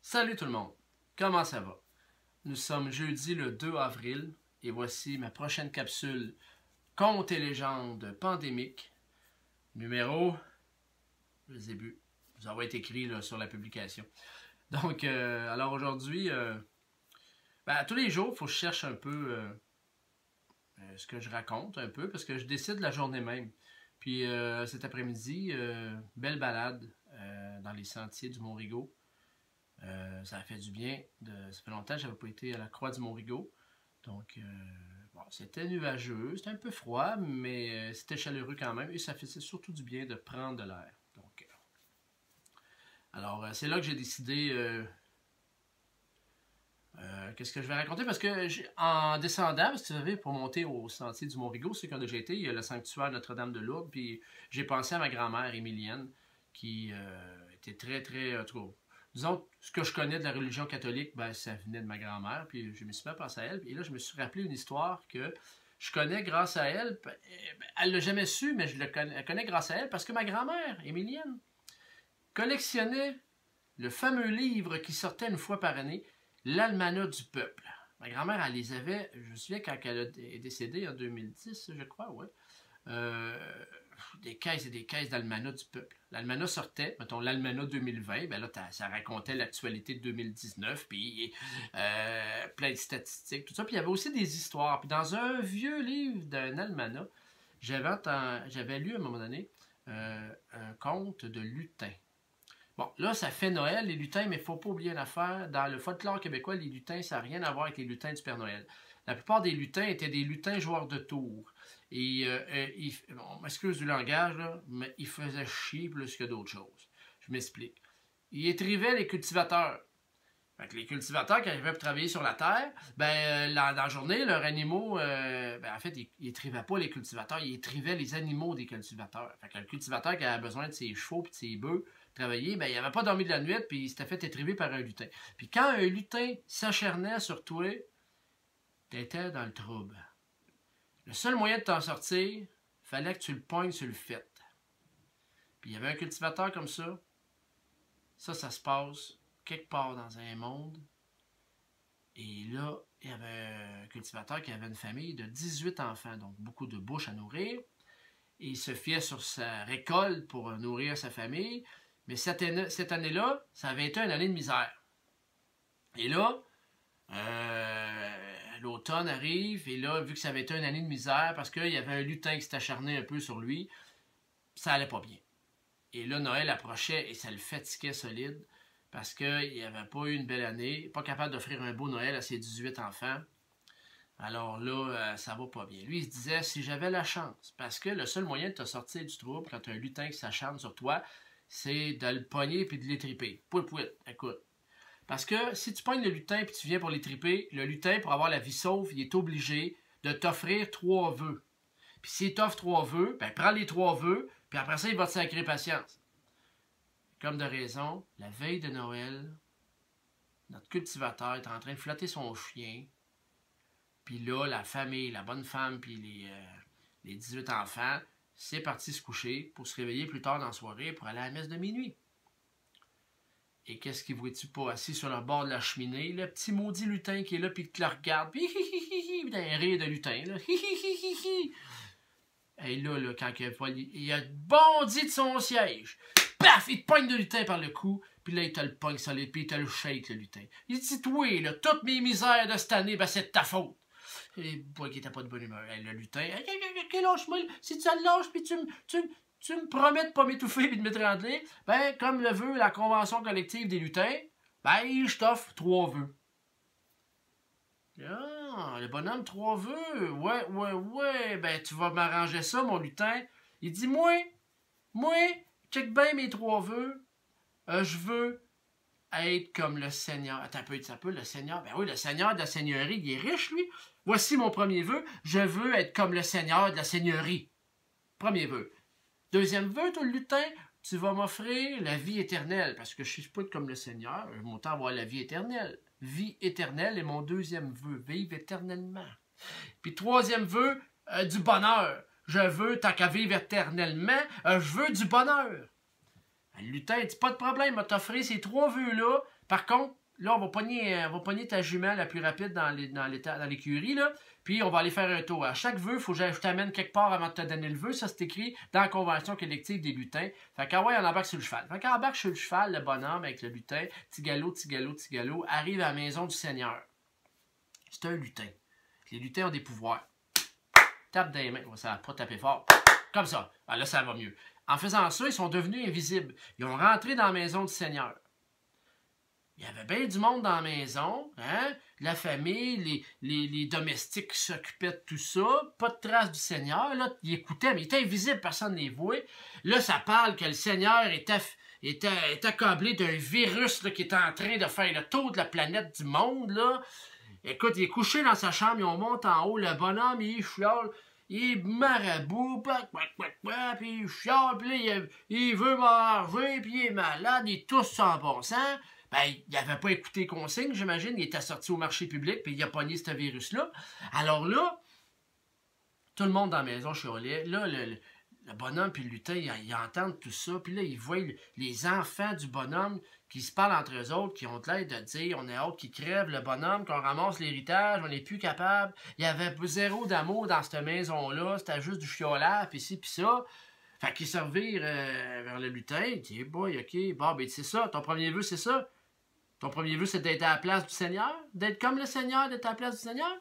Salut tout le monde, comment ça va? Nous sommes jeudi le 2 avril et voici ma prochaine capsule Contes et légendes pandémiques, numéro, je les ai vus, ça va être écrit là, sur la publication. Donc, alors aujourd'hui, tous les jours, il faut que je cherche un peu ce que je raconte un peu parce que je décide la journée même. Puis cet après-midi, belle balade dans les sentiers du Mont-Rigaud. Ça a fait du bien. Ça fait longtemps que je n'avais pas été à la Croix du Mont-Rigaud. Donc, bon, c'était nuageux, c'était un peu froid, mais c'était chaleureux quand même. Et ça faisait surtout du bien de prendre de l'air. Donc, alors, c'est là que j'ai décidé qu'est-ce que je vais raconter. Parce que en descendant, parce que vous savez, pour monter au sentier du Mont-Rigaud, ceux qui ont déjà été, il y a le sanctuaire Notre-Dame de Lourdes. Puis j'ai pensé à ma grand-mère, Émilienne, qui était très, très... disons, ce que je connais de la religion catholique, ben, ça venait de ma grand-mère, puis je me suis mis à penser à elle. Et là, je me suis rappelé une histoire que je connais grâce à elle. Elle ne l'a jamais su, mais je la connais grâce à elle parce que ma grand-mère, Émilienne, collectionnait le fameux livre qui sortait une fois par année, l'Almanach du peuple. Ma grand-mère, elle les avait, je me souviens quand elle est décédée en 2010, je crois, ouais. Des caisses et des caisses d'Almanach du peuple. L'Almanach sortait, mettons l'Almanach 2020, ben là, ça racontait l'actualité de 2019, puis plein de statistiques, tout ça. Puis il y avait aussi des histoires. Puis dans un vieux livre d'un Almanach, j'avais lu à un moment donné un conte de lutin. Bon, là, ça fait Noël, les lutins, mais il ne faut pas oublier une affaire. Dans le folklore québécois, les lutins, ça n'a rien à voir avec les lutins du Père Noël. La plupart des lutins étaient des lutins joueurs de tours. Et on m'excuse du langage, là, mais ils faisaient chier plus que d'autres choses. Je m'explique. Ils étrivaient les cultivateurs. Fait que les cultivateurs qui arrivaient pour travailler sur la terre, ben, dans la journée, leurs animaux, en fait, ils étrivaient pas les cultivateurs, ils étrivaient les animaux des cultivateurs. Fait que le cultivateur qui avait besoin de ses chevaux et de ses bœufs travailler, ben, il n'avait pas dormi de la nuit, puis il s'était fait étriver par un lutin. Puis quand un lutin s'acharnait sur toi, t'étais dans le trouble. Le seul moyen de t'en sortir, fallait que tu le pognes sur le fait. Puis il y avait un cultivateur comme ça. Ça se passe quelque part dans un monde. Et là, il y avait un cultivateur qui avait une famille de 18 enfants, donc beaucoup de bouches à nourrir. Et il se fiait sur sa récolte pour nourrir sa famille. Mais cette année-là, ça avait été une année de misère. Et là, l'automne arrive, et là, vu que ça avait été une année de misère, parce qu'il y avait un lutin qui s'est acharné un peu sur lui, ça allait pas bien. Et là, Noël approchait, et ça le fatiguait solide, parce qu'il n'avait pas eu une belle année, pas capable d'offrir un beau Noël à ses 18 enfants. Alors là, ça va pas bien. Lui, il se disait, si j'avais la chance, parce que le seul moyen de te sortir du trouble quand tu as un lutin qui s'acharne sur toi, c'est de le pogner et de l'étriper. Pouit, écoute. Parce que si tu pognes le lutin et tu viens pour l'étriper, le lutin, pour avoir la vie sauve, il est obligé de t'offrir 3 vœux. Puis s'il t'offre 3 vœux, ben prends les 3 vœux, puis après ça, il va te sacrer patience. Comme de raison, la veille de Noël, notre cultivateur est en train de flatter son chien. Puis là, la famille, la bonne femme, puis les 18 enfants, c'est parti se coucher pour se réveiller plus tard dans la soirée pour aller à la messe de minuit. Et qu'est-ce qu'il voit-tu pas assis sur le bord de la cheminée? Le petit maudit lutin qui est là, puis qui le regarde, puis hi, un rire de lutin, là. Et là, quand il a bondi de son siège, paf, il te pogne le lutin par le cou, puis là, il te le pogne solide, puis il te le shake, le lutin. Il dit, toi, là, toutes mes misères de cette année, ben c'est de ta faute. Et boy, qui était pas de bonne humeur. Le lutin, lâche-moi, si tu le lâches, puis tu me promets de pas m'étouffer et de m'étrangler, ben, comme le veut la convention collective des lutins, ben, je t'offre 3 vœux. Ah, le bonhomme, 3 vœux. Ouais, ben, tu vas m'arranger ça, mon lutin. Il dit, moi, check bien mes 3 vœux. Je veux être comme le Seigneur. Attends un peu, le Seigneur. Ben oui, le Seigneur de la Seigneurie, il est riche, lui. Voici mon premier vœu. Je veux être comme le Seigneur de la Seigneurie. Premier vœu. Deuxième vœu, toi, le lutin, tu vas m'offrir la vie éternelle. Parce que je ne suis pas comme le Seigneur. Je m'entends avoir la vie éternelle. Vie éternelle est mon deuxième vœu. Vivre éternellement. Puis troisième vœu, du bonheur. Je veux, tant qu'à vivre éternellement, je veux du bonheur. Le lutin dit, pas de problème, m'a t'offrir ces 3 vœux-là, Par contre, là, on va pogner ta jument la plus rapide dans l'écurie, là, puis on va aller faire un tour. À chaque vœu, il faut que je t'amène quelque part avant de te donner le vœu. Ça, c'est écrit dans la convention collective des lutins. Fait qu'en ouais, on embarque sur le cheval. Fait qu'en embarque sur le cheval, le bonhomme avec le lutin, petit galop, arrive à la maison du Seigneur. C'est un lutin. Les lutins ont des pouvoirs. Tape dans les mains. Ça va pas taper fort. Comme ça. Ah, là, ça va mieux. En faisant ça, ils sont devenus invisibles. Ils ont rentré dans la maison du Seigneur. Il y avait bien du monde dans la maison, hein? La famille, les domestiques qui s'occupaient de tout ça. Pas de traces du Seigneur. Là, ils écoutaient, mais ils étaient invisibles, personne ne les voit. Là, ça parle que le Seigneur est accablé d'un virus là, qui est en train de faire le tour de la planète du monde. Là. Écoute, il est couché dans sa chambre, on monte en haut, le bonhomme, il chiale. Il est marabout, puis il chiale, puis là, il veut manger, puis il est malade, il est tous sans bon sens. Ben, il n'avait pas écouté les consignes, j'imagine. Il était sorti au marché public, puis il a pogné ce virus-là. Alors là, tout le monde dans la maison chialait. Là, le bonhomme puis le lutin, ils entendent tout ça. Puis là, ils voient les enfants du bonhomme qui se parlent entre eux autres, qui ont l'air de dire on est hâte qu'ils crèvent, le bonhomme, qu'on ramasse l'héritage, on n'est plus capable. Il y avait zéro d'amour dans cette maison-là. C'était juste du chiolage, puis ci, puis ça. Fait qu'ils se revirent vers le lutin. Il dit boy, ok, bon, ben c'est ça, ton premier vœu, c'est ça. Ton premier vœu, c'est d'être à la place du Seigneur? D'être comme le Seigneur, d'être à la place du Seigneur?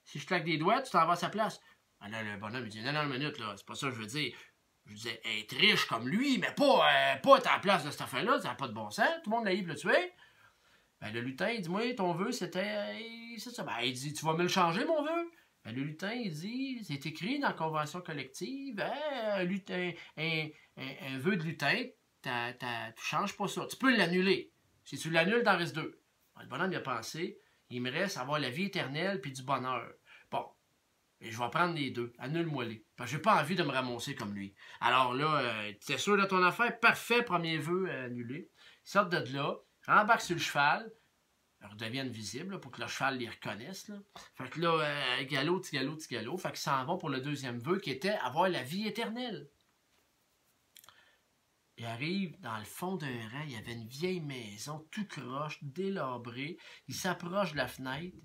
Si je claque des doigts, tu t'en vas à sa place. Ah là, le bonhomme, il dit, non, minute, là, c'est pas ça que je veux dire. Je disais, être riche comme lui, mais pas être à la place de cette affaire-là, ça n'a pas de bon sens. Tout le monde naïf le tuer. Ben, le lutin, il dit, moi, ton vœu, c'était... c'est ça. Ben, il dit, tu vas me le changer, mon vœu? Ben, le lutin, il dit, c'est écrit dans la convention collective, un vœu de lutin, tu changes pas ça. Tu peux l'annuler. Si tu l'annules, t'en reste deux. Le bonhomme, il a pensé, il me reste avoir la vie éternelle puis du bonheur. Bon, et je vais prendre les deux. Annule-moi-les. Parce que j'ai pas envie de me ramasser comme lui. Alors là, tu es sûr de ton affaire? Parfait, premier vœu annulé. Ils sortent de là, rembarquent sur le cheval, ils redeviennent visibles là, pour que le cheval les reconnaisse. Là. Fait que là, galop. Fait qu'ils s'en vont pour le deuxième vœu qui était avoir la vie éternelle. Il arrive dans le fond d'un rang, il y avait une vieille maison, tout croche, délabrée. Il s'approche de la fenêtre,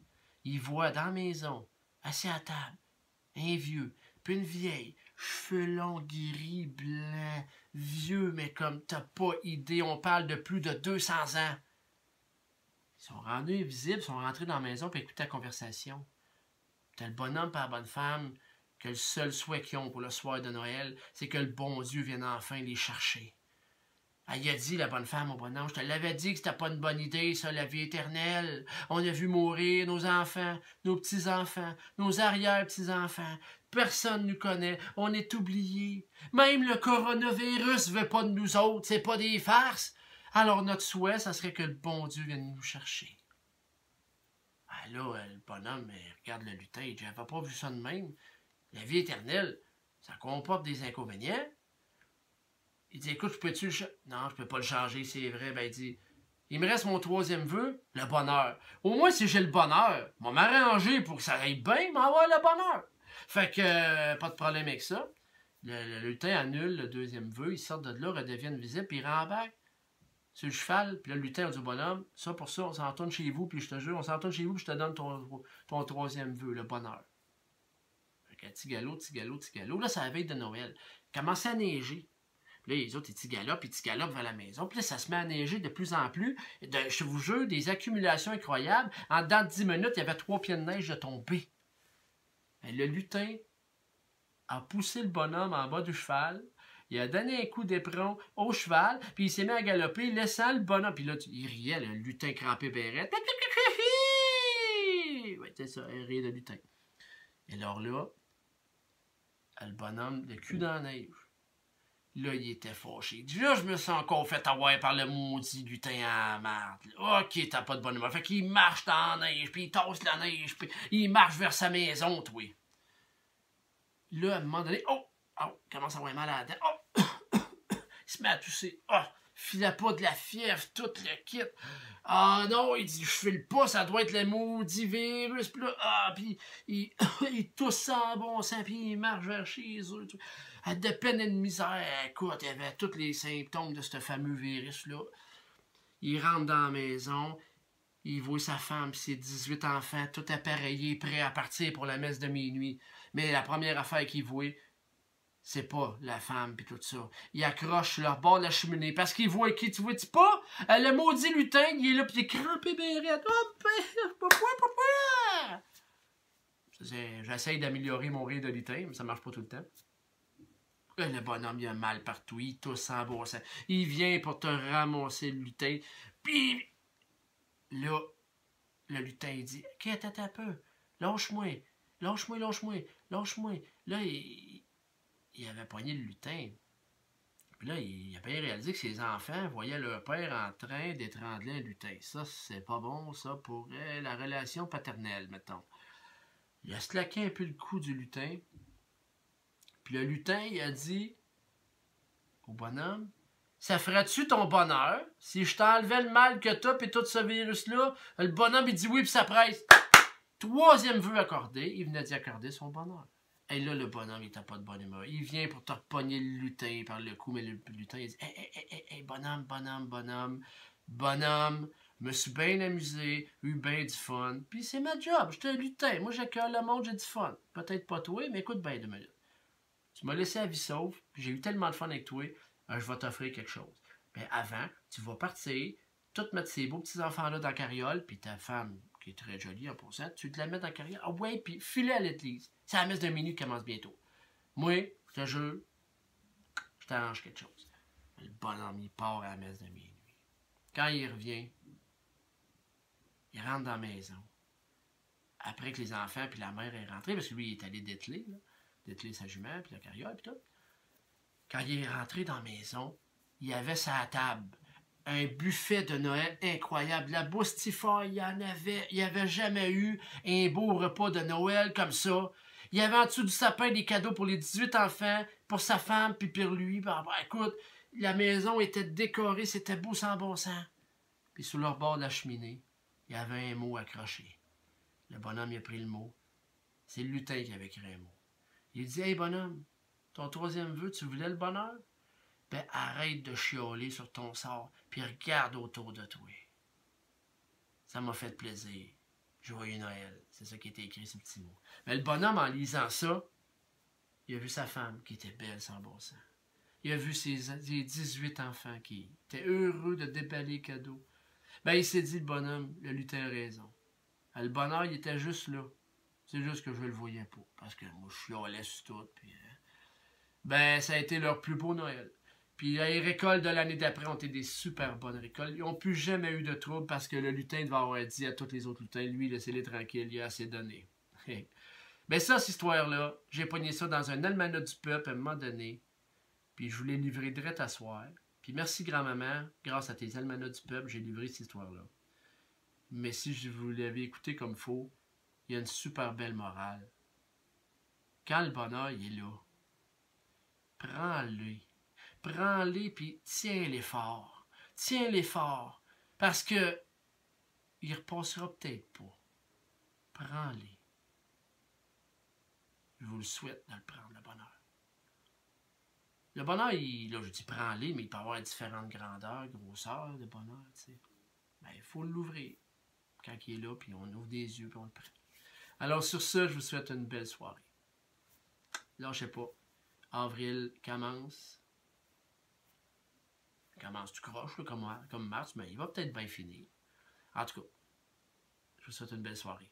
il voit dans la maison, assis à table, un vieux, puis une vieille, cheveux longs, gris, blancs, vieux, mais comme t'as pas idée, on parle de plus de 200 ans. Ils sont rendus invisibles, ils sont rentrés dans la maison pour écouter la conversation. T'as le bonhomme et la bonne femme, que le seul souhait qu'ils ont pour le soir de Noël, c'est que le bon Dieu vienne enfin les chercher. Elle a dit, la bonne femme au bonhomme, je te l'avais dit que c'était pas une bonne idée, ça, la vie éternelle. On a vu mourir nos enfants, nos petits-enfants, nos arrière-petits-enfants. Personne ne nous connaît, on est oubliés. Même le coronavirus veut pas de nous autres, c'est pas des farces. Alors notre souhait, ça serait que le bon Dieu vienne nous chercher. Ah là, le bonhomme regarde le lutin, il dit, j'avais pas vu ça de même. La vie éternelle, ça comporte des inconvénients. Il dit, écoute, peux-tu le changer? Non, je peux pas le changer, c'est vrai. Ben, il dit, il me reste mon troisième vœu, le bonheur. Au moins, si j'ai le bonheur, je vais m'arranger pour que ça aille bien, m'avoir le bonheur. Fait que, pas de problème avec ça. Le lutin annule le deuxième vœu, il sort de là, redevient visible, puis il rembarque sur le cheval, puis là, le lutin a dit au bonhomme, ça pour ça, on s'en retourne chez vous, puis je te jure, on s'en retourne chez vous, puis je te donne ton troisième vœu, le bonheur. Fait que, petit galop. Là, c'est la veille de Noël. Il commence à neiger. Puis là, les autres, ils galopent vers la maison. Puis là, ça se met à neiger de plus en plus. Je vous jure, des accumulations incroyables. En dedans de 10 minutes, il y avait 3 pieds de neige de tomber. Et le lutin a poussé le bonhomme en bas du cheval. Il a donné un coup d'éperon au cheval, puis il s'est mis à galoper, laissant le bonhomme. Puis là, il riait, le lutin crampé béret. Ouais, c'est ça, il riait de lutin. Et alors là, le bonhomme, le cul dans la neige. Là, il était fâché. Il dit, là, je me sens encore fait avoir par le maudit lutin à la marde. Ok, t'as pas de bonne humeur. Fait qu'il marche dans la neige, puis il tasse la neige, puis il marche vers sa maison, toi. Là, à un moment donné, il commence à avoir mal à la dent. Il se met à tousser. Filait pas de la fièvre, tout le kit. Ah non, il dit, je file pas, ça doit être le maudit virus. Puis là, puis il tousse sans bon sens, puis il marche vers chez eux. Tout. De peine et de misère, écoute, il y avait tous les symptômes de ce fameux virus-là. Il rentre dans la maison, il voit sa femme et ses 18 enfants, tout appareillés, prêts à partir pour la messe de minuit. Mais la première affaire qu'il voit, c'est pas la femme pis tout ça. Il accroche sur leur bord de la cheminée parce qu'il voit qui, tu vois-tu pas? Le maudit lutin, il est là pis il est crampé ben raide. Oh, pourquoi? J'essaye d'améliorer mon rire de lutin, mais ça marche pas tout le temps. Le bonhomme, il a mal partout, il tousse sans bon sens. Il vient pour te ramasser le lutin. Puis là, le lutin, il dit, « Qu'est-ce un peu? Lâche-moi, lâche-moi, lâche-moi, lâche-moi. » Là, il avait poigné le lutin. Puis là, il a bien réalisé que ses enfants voyaient leur père en train d'étrangler un lutin. Ça, c'est pas bon, ça, pour la relation paternelle, mettons. Il a slaqué un peu le cou du lutin. Puis le lutin, il a dit au bonhomme, « Ça ferait-tu ton bonheur si je t'enlevais le mal que t'as et tout ce virus-là? » Le bonhomme, il dit oui, puis ça presse. Troisième vœu accordé, il venait d'y accorder son bonheur. Et là, le bonhomme, il n'était pas de bonne humeur. Il vient pour te repogner le lutin par le cou, mais le lutin, il dit « Hey, bonhomme, je me suis bien amusé, eu bien du fun. Puis c'est ma job, je suis un lutin. Moi, j'accueille le monde, j'ai du fun. Peut-être pas toi, mais écoute bien 2 minutes. Tu m'as laissé à vie sauve, puis j'ai eu tellement de fun avec toi, je vais t'offrir quelque chose. Mais avant, tu vas partir, tout mettre ces beaux petits enfants-là dans la carriole, puis ta femme, qui est très jolie en passant, tu te la mets dans la carriole. Ah ouais, puis filer à l'église. C'est la messe de minuit qui commence bientôt. Moi, je te jure, je t'arrange quelque chose. Le bonhomme, il part à la messe de minuit. Quand il revient, il rentre dans la maison. Après que les enfants puis la mère est rentrée, parce que lui, il est allé dételer sa jument, puis la carriole, puis tout. Quand il est rentré dans la maison, il y avait sa table un buffet de Noël incroyable. La Boustifort, il n'y avait jamais eu un beau repas de Noël comme ça. Il y avait en dessous du sapin des cadeaux pour les 18 enfants, pour sa femme, puis pour lui. Écoute, la maison était décorée, c'était beau sans bon sens. Puis sur leur bord de la cheminée, il y avait un mot accroché. Le bonhomme, il a pris le mot. C'est le lutin qui avait écrit un mot. Il dit « Hey bonhomme, ton troisième vœu, tu voulais le bonheur? Ben arrête de chialer sur ton sort, puis regarde autour de toi. Ça m'a fait plaisir. Joyeux Noël. » C'est ça qui était écrit, ce petit mot. Mais le bonhomme, en lisant ça, il a vu sa femme qui était belle sans bon sens. Il a vu ses 18 enfants qui étaient heureux de déballer les cadeaux. Ben il s'est dit, le bonhomme, le lutin a raison. Le bonheur, il était juste là. C'est juste que je le voyais pas. Parce que moi, je chialais sur tout. Puis, ben, ça a été leur plus beau Noël. Puis les récoltes de l'année d'après ont été des super bonnes récoltes. Ils n'ont plus jamais eu de trouble parce que le lutin devait avoir dit à tous les autres lutins, lui, laissez-les tranquilles, il a assez donné. Ben ça, cette histoire-là, j'ai pogné ça dans un almanach du peuple à un moment donné. Puis je vous l'ai livré direct à soir. Puis merci grand-maman, grâce à tes almanachs du peuple, j'ai livré cette histoire-là. Mais si vous l'avez écouté comme faux, il y a une super belle morale. Quand le bonheur il est là, prends-le. Prends-les puis tiens-les fort. Tiens-les fort. Parce que il repassera peut-être pas. Prends-les. Je vous le souhaite de le prendre, le bonheur. Le bonheur, là, je dis prends-les, mais il peut avoir différentes grandeurs, grosseurs de bonheur, tu sais. Ben, il faut l'ouvrir. Quand il est là, puis on ouvre des yeux, puis on le prend. Alors, sur ce, je vous souhaite une belle soirée. Lâchez pas. Avril commence. Commence tout croche, là, comme mars, mais il va peut-être bien finir. En tout cas, je vous souhaite une belle soirée.